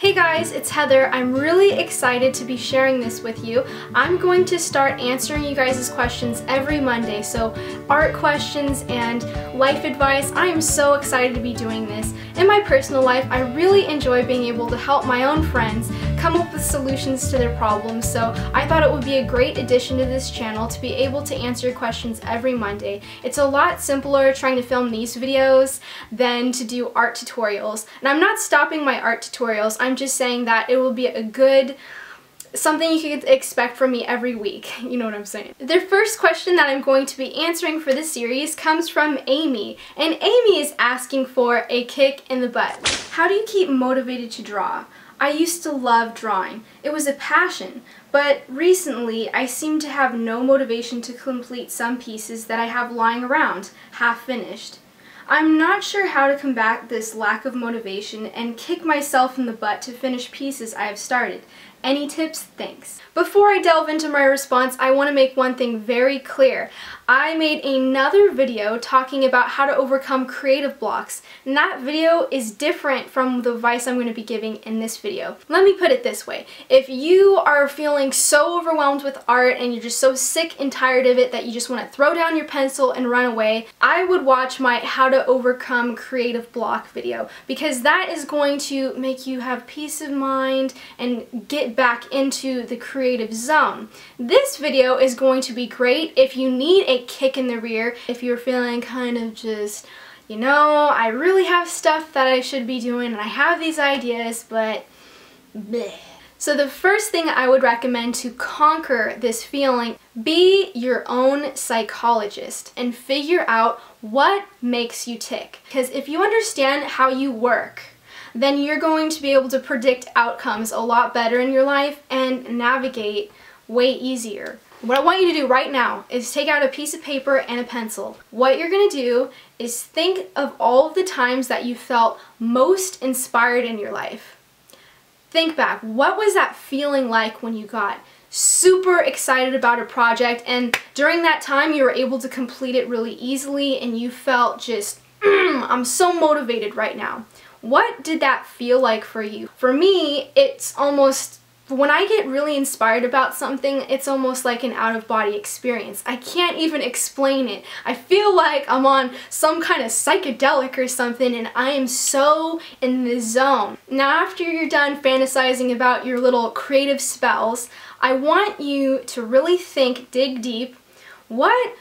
Hey guys, it's Heather. I'm really excited to be sharing this with you. I'm going to start answering you guys' questions every Monday, so art questions and life advice. I am so excited to be doing this. In my personal life, I really enjoy being able to help my own friends come up with solutions to their problems, so I thought it would be a great addition to this channel to be able to answer your questions every Monday. It's a lot simpler trying to film these videos than to do art tutorials. And I'm not stopping my art tutorials, I'm just saying that it will be a good something you could expect from me every week. You know what I'm saying. The first question that I'm going to be answering for this series comes from Amy, and Amy is asking for a kick in the butt. How do you keep motivated to draw? I used to love drawing. It was a passion, but recently I seem to have no motivation to complete some pieces that I have lying around, half finished. I'm not sure how to combat this lack of motivation and kick myself in the butt to finish pieces I have started. Any tips? Thanks. Before I delve into my response, I want to make one thing very clear. I made another video talking about how to overcome creative blocks, and that video is different from the advice I'm going to be giving in this video. Let me put it this way. If you are feeling so overwhelmed with art and you're just so sick and tired of it that you just want to throw down your pencil and run away, I would watch my How to Overcome Creative Block video, because that is going to make you have peace of mind and get back into the creative zone. This video is going to be great if you need a kick in the rear, if you're feeling kind of just, you know, I really have stuff that I should be doing and I have these ideas, but bleh. So the first thing I would recommend to conquer this feeling, be your own psychologist and figure out what makes you tick. Because if you understand how you work, then you're going to be able to predict outcomes a lot better in your life and navigate way easier. What I want you to do right now is take out a piece of paper and a pencil. What you're going to do is think of all of the times that you felt most inspired in your life. Think back, what was that feeling like when you got super excited about a project and during that time you were able to complete it really easily and you felt just, I'm so motivated right now. What did that feel like for you? For me, it's almost, when I get really inspired about something, it's almost like an out-of-body experience. I can't even explain it. I feel like I'm on some kind of psychedelic or something and I am so in the zone. Now after you're done fantasizing about your little creative spells, I want you to really think, dig deep, what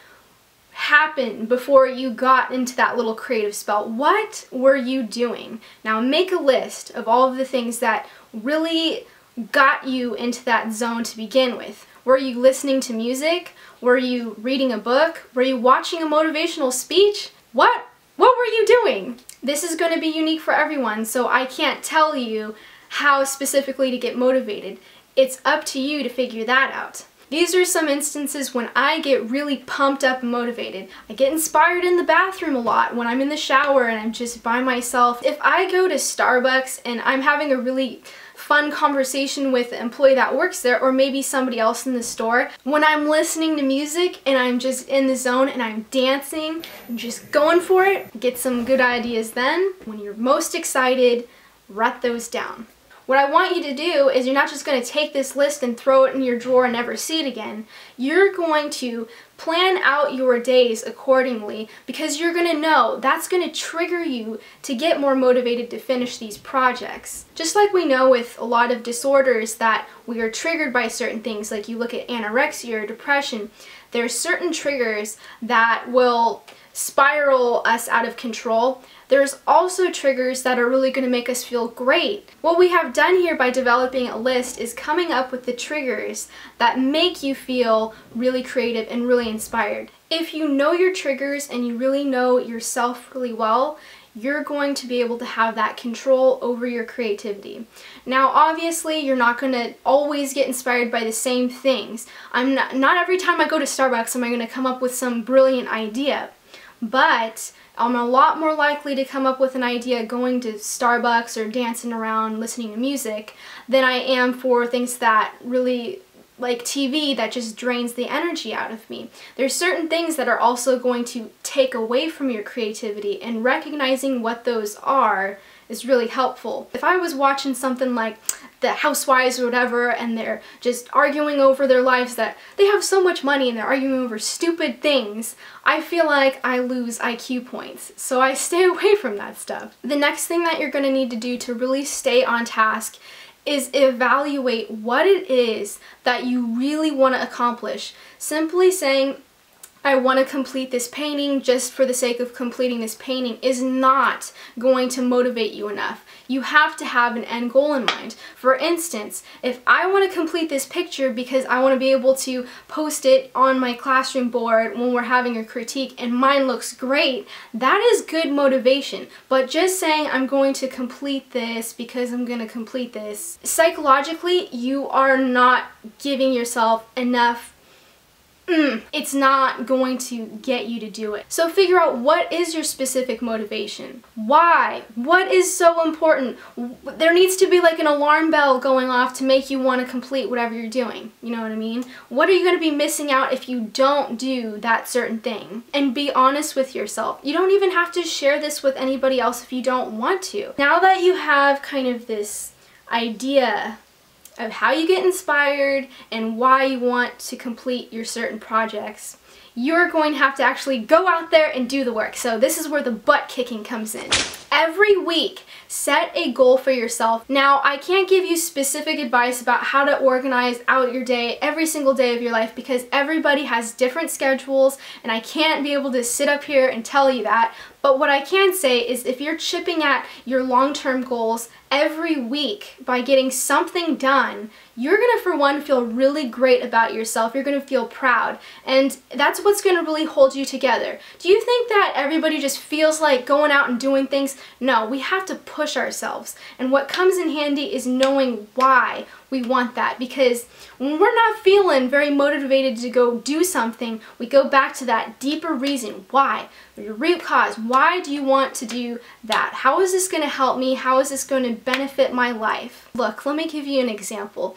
happened before you got into that little creative spell? What were you doing? Now make a list of all of the things that really got you into that zone to begin with. Were you listening to music? Were you reading a book? Were you watching a motivational speech? What were you doing? This is going to be unique for everyone, so I can't tell you how specifically to get motivated. It's up to you to figure that out. These are some instances when I get really pumped up and motivated. I get inspired in the bathroom a lot when I'm in the shower and I'm just by myself. If I go to Starbucks and I'm having a really fun conversation with the employee that works there, or maybe somebody else in the store, when I'm listening to music and I'm just in the zone and I'm dancing and just going for it, get some good ideas then. When you're most excited, write those down. What I want you to do is you're not just going to take this list and throw it in your drawer and never see it again. You're going to plan out your days accordingly, because you're going to know that's going to trigger you to get more motivated to finish these projects. Just like we know with a lot of disorders that we are triggered by certain things, like you look at anorexia or depression, there are certain triggers that will spiral us out of control. There's also triggers that are really going to make us feel great. What we have done here by developing a list is coming up with the triggers that make you feel really creative and really inspired. If you know your triggers and you really know yourself really well, you're going to be able to have that control over your creativity. Now obviously you're not going to always get inspired by the same things. Not every time I go to Starbucks am I going to come up with some brilliant idea, but I'm a lot more likely to come up with an idea going to Starbucks or dancing around listening to music than I am for things that really, like TV, that just drains the energy out of me. There's certain things that are also going to take away from your creativity, and recognizing what those are is really helpful. If I was watching something like the Housewives or whatever, and they're just arguing over their lives, that they have so much money and they're arguing over stupid things, I feel like I lose IQ points. So I stay away from that stuff. The next thing that you're going to need to do to really stay on task is evaluate what it is that you really want to accomplish. Simply saying, I want to complete this painting just for the sake of completing this painting is not going to motivate you enough. You have to have an end goal in mind. For instance, if I want to complete this picture because I want to be able to post it on my classroom board when we're having a critique and mine looks great, that is good motivation. But just saying I'm going to complete this because I'm going to complete this, psychologically you are not giving yourself enough. It's not going to get you to do it. So figure out what is your specific motivation. Why? What is so important? There needs to be like an alarm bell going off to make you want to complete whatever you're doing. You know what I mean? What are you going to be missing out if you don't do that certain thing? And be honest with yourself. You don't even have to share this with anybody else if you don't want to. Now that you have kind of this idea of how you get inspired and why you want to complete your certain projects, you're going to have to actually go out there and do the work. So this is where the butt kicking comes in. Every week, set a goal for yourself. Now, I can't give you specific advice about how to organize out your day every single day of your life because everybody has different schedules and I can't be able to sit up here and tell you that. But what I can say is if you're chipping at your long-term goals every week by getting something done, you're gonna, for one, feel really great about yourself. You're gonna feel proud. And that's what's gonna really hold you together. Do you think that everybody just feels like going out and doing things? No, we have to push ourselves. And what comes in handy is knowing why we want that, because when we're not feeling very motivated to go do something, we go back to that deeper reason. Why? Your root cause. Why do you want to do that? How is this going to help me? How is this going to benefit my life? Look, let me give you an example.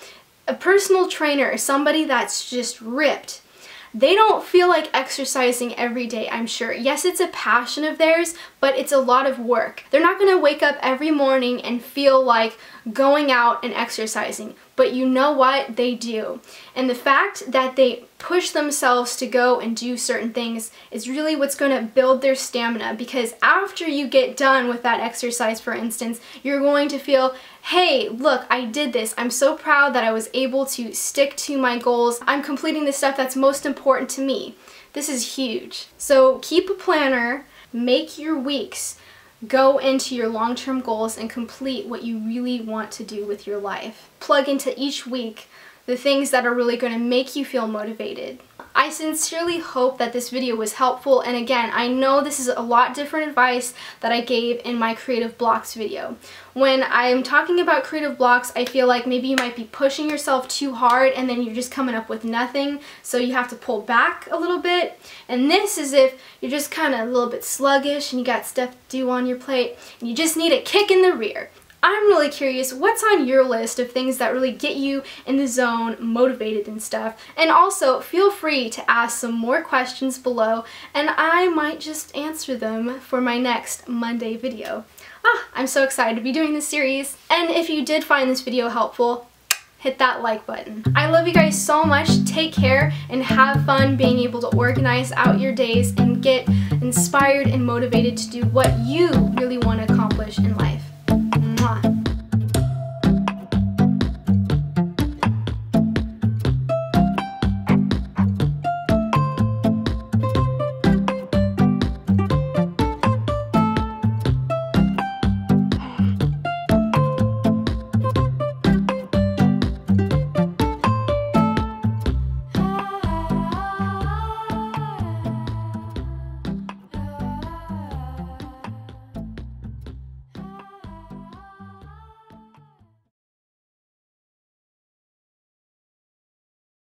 A personal trainer, somebody that's just ripped, they don't feel like exercising every day, I'm sure. Yes, it's a passion of theirs, but it's a lot of work. They're not going to wake up every morning and feel like going out and exercising. But you know what? They do. And the fact that they push themselves to go and do certain things is really what's going to build their stamina, because after you get done with that exercise, for instance, you're going to feel, hey, look, I did this. I'm so proud that I was able to stick to my goals. I'm completing the stuff that's most important to me. This is huge. So keep a planner, make your weeks, go into your long-term goals and complete what you really want to do with your life. Plug into each week the things that are really going to make you feel motivated. I sincerely hope that this video was helpful, and again, I know this is a lot different advice that I gave in my creative blocks video. When I'm talking about creative blocks, I feel like maybe you might be pushing yourself too hard and then you're just coming up with nothing, so you have to pull back a little bit. And this is if you're just kind of a little bit sluggish and you got stuff to do on your plate and you just need a kick in the rear. I'm really curious, what's on your list of things that really get you in the zone, motivated and stuff? And also, feel free to ask some more questions below, and I might just answer them for my next Monday video. I'm so excited to be doing this series. And if you did find this video helpful, hit that like button. I love you guys so much. Take care and have fun being able to organize out your days and get inspired and motivated to do what you really want to accomplish in life.